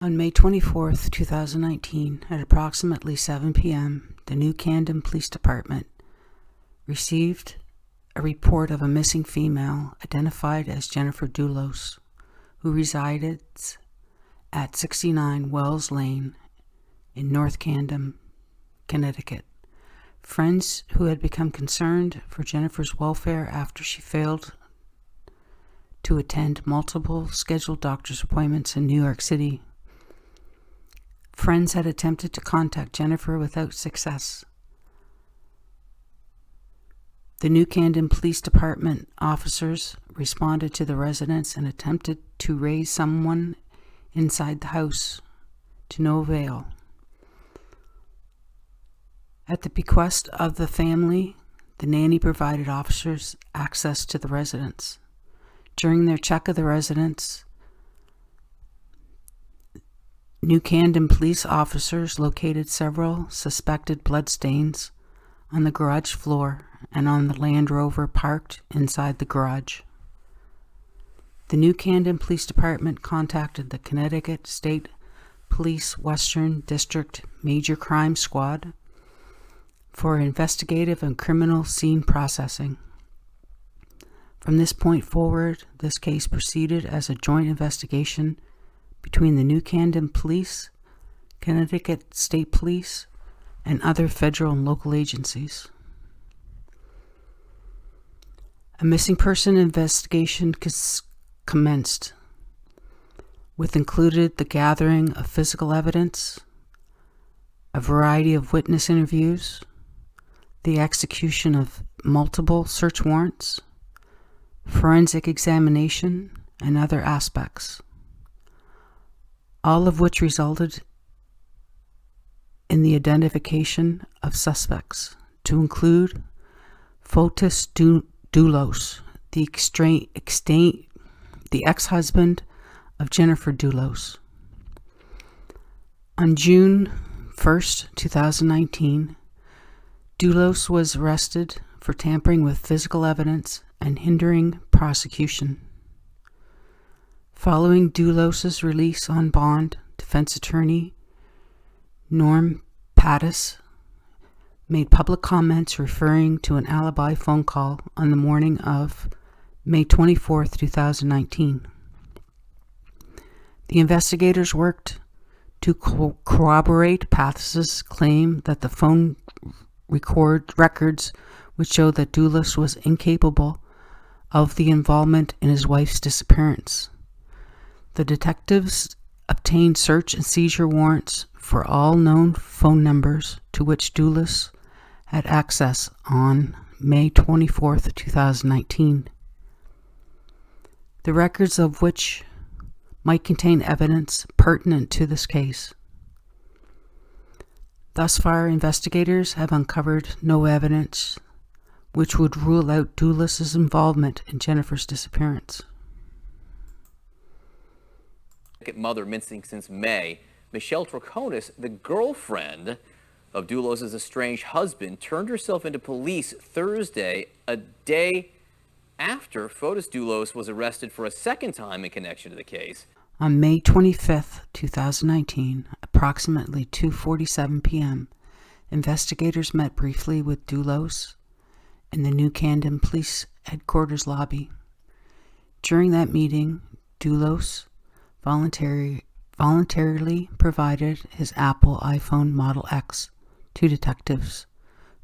On May 24, 2019, at approximately 7 p.m., the New Camden Police Department received a report of a missing female identified as Jennifer Dulos, who resided at 69 Wells Lane in North Camden, Connecticut. Friends who had become concerned for Jennifer's welfare after she failed to attend multiple scheduled doctor's appointments in New York City. Friends had attempted to contact Jennifer without success. The New Camden Police Department officers responded to the residence and attempted to raise someone inside the house, to no avail. At the bequest of the family, the nanny provided officers access to the residence. During their check of the residence, New Camden police officers located several suspected bloodstains on the garage floor and on the Land Rover parked inside the garage. The New Camden Police Department contacted the Connecticut State Police Western District Major Crime Squad for investigative and criminal scene processing. From this point forward, this case proceeded as a joint investigation between the New Camden Police, Connecticut State Police, and other federal and local agencies. A missing person investigation commenced, which included the gathering of physical evidence, a variety of witness interviews, the execution of multiple search warrants, forensic examination, and other aspects, all of which resulted in the identification of suspects, to include Fotis Dulos, the ex-husband of Jennifer Dulos. On June 1st, 2019, Dulos was arrested for tampering with physical evidence and hindering prosecution. Following Dulos' release on bond, defense attorney Norm Pattis made public comments referring to an alibi phone call on the morning of May 24, 2019. The investigators worked to corroborate Pattis' claim that the phone records would show that Dulos was incapable of the involvement in his wife's disappearance. The detectives obtained search and seizure warrants for all known phone numbers to which Dulos had access on May 24, 2019. The records of which might contain evidence pertinent to this case. Thus far, investigators have uncovered no evidence which would rule out Dulos' involvement in Jennifer's disappearance. Mother missing since May, Michelle Troconis, the girlfriend of Dulos' estranged husband, turned herself into police Thursday, a day after Fotis Dulos was arrested for a second time in connection to the case. On May 25, 2019, approximately 2:47 p.m., investigators met briefly with Dulos in the New Camden Police Headquarters lobby. During that meeting, Dulos voluntarily provided his Apple iPhone Model X to detectives,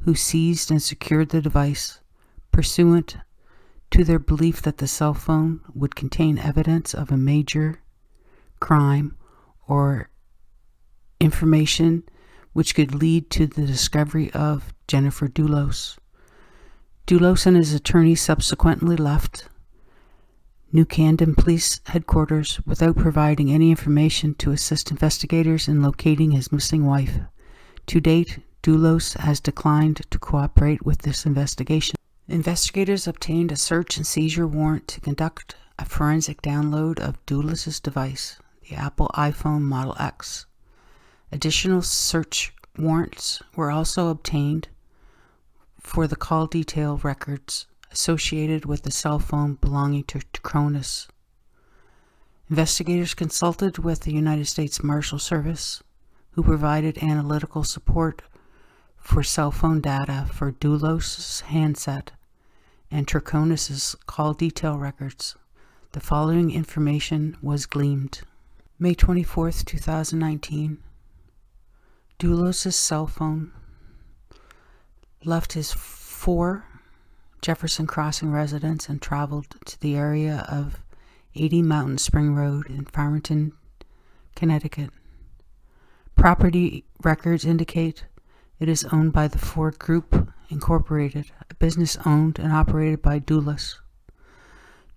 who seized and secured the device pursuant to their belief that the cell phone would contain evidence of a major crime or information which could lead to the discovery of Jennifer Dulos. Dulos and his attorney subsequently left New Camden Police Headquarters without providing any information to assist investigators in locating his missing wife. To date, Dulos has declined to cooperate with this investigation. Investigators obtained a search and seizure warrant to conduct a forensic download of Dulos' device, the Apple iPhone Model X. Additional search warrants were also obtained for the call detail records associated with the cell phone belonging to Troconis. Investigators consulted with the United States Marshal Service, who provided analytical support for cell phone data for Dulos' handset and Troconis' call detail records. The following information was gleaned. May 24th, 2019. Dulos' cell phone left his 4 Jefferson Crossing residence and traveled to the area of 80 Mountain Spring Road in Farmington, Connecticut. Property records indicate it is owned by the Ford Group, Incorporated, a business owned and operated by Dulos.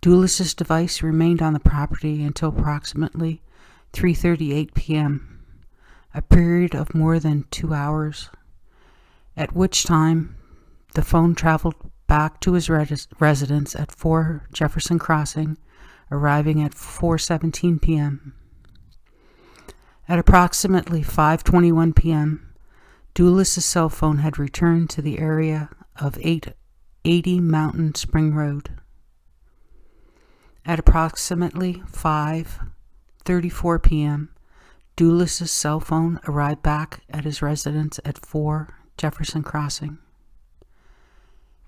Dulos' device remained on the property until approximately 3:38 p.m., a period of more than 2 hours, at which time the phone traveled back to his residence at 4 Jefferson Crossing, arriving at 4:17 p.m. At approximately 5:21 p.m., Dulos' cell phone had returned to the area of 80 Mountain Spring Road. At approximately 5:34 p.m., Dulos' cell phone arrived back at his residence at 4 Jefferson Crossing.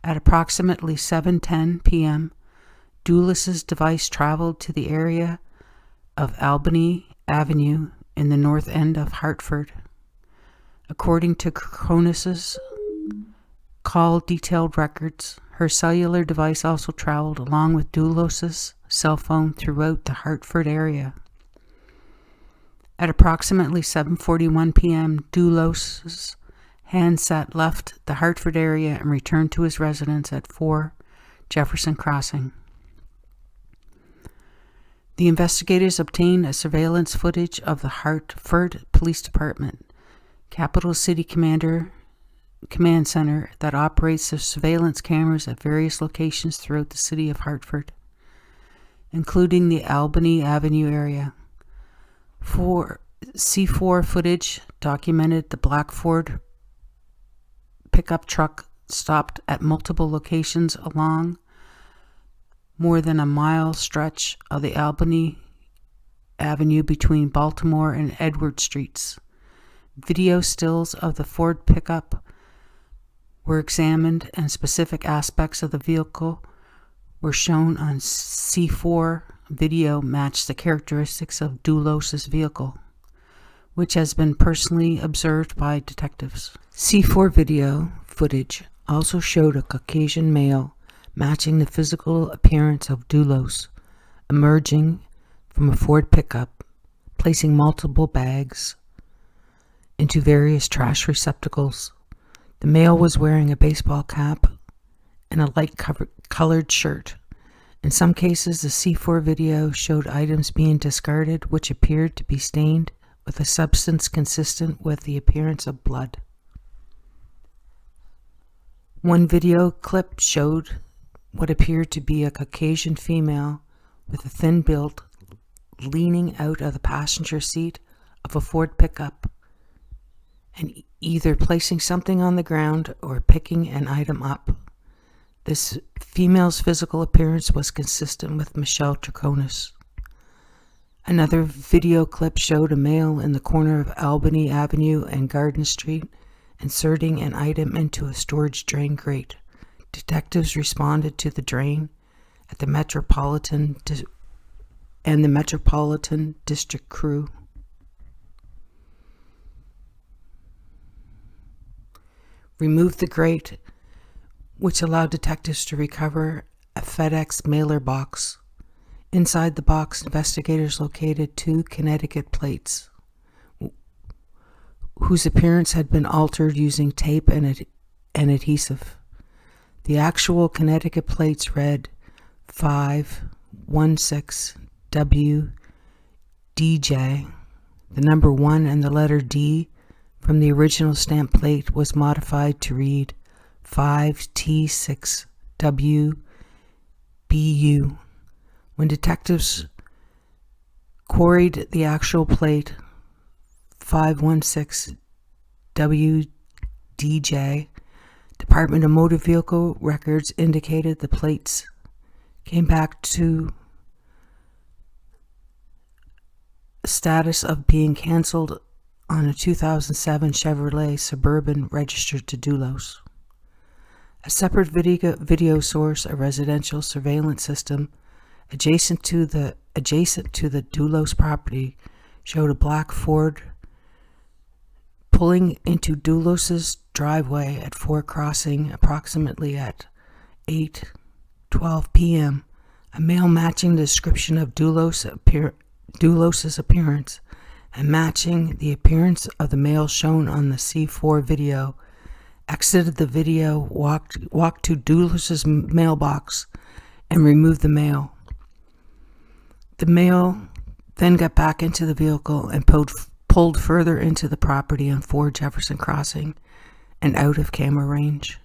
At approximately 7:10 p.m., Dulos' device traveled to the area of Albany Avenue in the north end of Hartford. According to Troconis' call detailed records, her cellular device also traveled along with Dulos' cell phone throughout the Hartford area. At approximately 7:41 p.m., Dulos' handset left the Hartford area and returned to his residence at 4 Jefferson Crossing. The investigators obtained a surveillance footage of the Hartford Police Department, Capital City Command Center that operates the surveillance cameras at various locations throughout the city of Hartford, including the Albany Avenue area. C4 footage documented the black Ford pickup truck stopped at multiple locations along more than a mile stretch of the Albany Avenue between Baltimore and Edward Streets. Video stills of the Ford pickup were examined and specific aspects of the vehicle were shown on C4 video matched the characteristics of Dulos' vehicle, which has been personally observed by detectives. C4 video footage also showed a Caucasian male matching the physical appearance of Dulos, emerging from a Ford pickup, placing multiple bags into various trash receptacles. The male was wearing a baseball cap and a light colored shirt. In some cases, the C4 video showed items being discarded which appeared to be stained with a substance consistent with the appearance of blood. One video clip showed what appeared to be a Caucasian female with a thin build leaning out of the passenger seat of a Ford pickup and either placing something on the ground or picking an item up. This female's physical appearance was consistent with Michelle Troconis. Another video clip showed a male in the corner of Albany Avenue and Garden Street inserting an item into a storage drain grate. Detectives responded to the drain at the Metropolitan District crew. Removed the grate, which allowed detectives to recover a FedEx mailer box. Inside the box, investigators located 2 Connecticut plates, whose appearance had been altered using tape and adhesive. The actual Connecticut plates read 516WDJ. The number 1 and the letter D from the original stamp plate was modified to read 5T6WBU. When detectives queried the actual plate 516WDJ, Department of Motor Vehicle records indicated the plates came back to status of being canceled on a 2007 Chevrolet Suburban registered to Dulos. A separate video source, a residential surveillance system adjacent to the Dulos property, showed a black Ford pulling into Dulos's driveway at Ford Crossing approximately at 8:12 p.m. A male matching the description of Dulos's appearance and matching the appearance of the male shown on the C4 video exited the video, walked to Dulos's mailbox, and removed the mail. The male then got back into the vehicle and pulled further into the property on 4 Jefferson Crossing and out of camera range.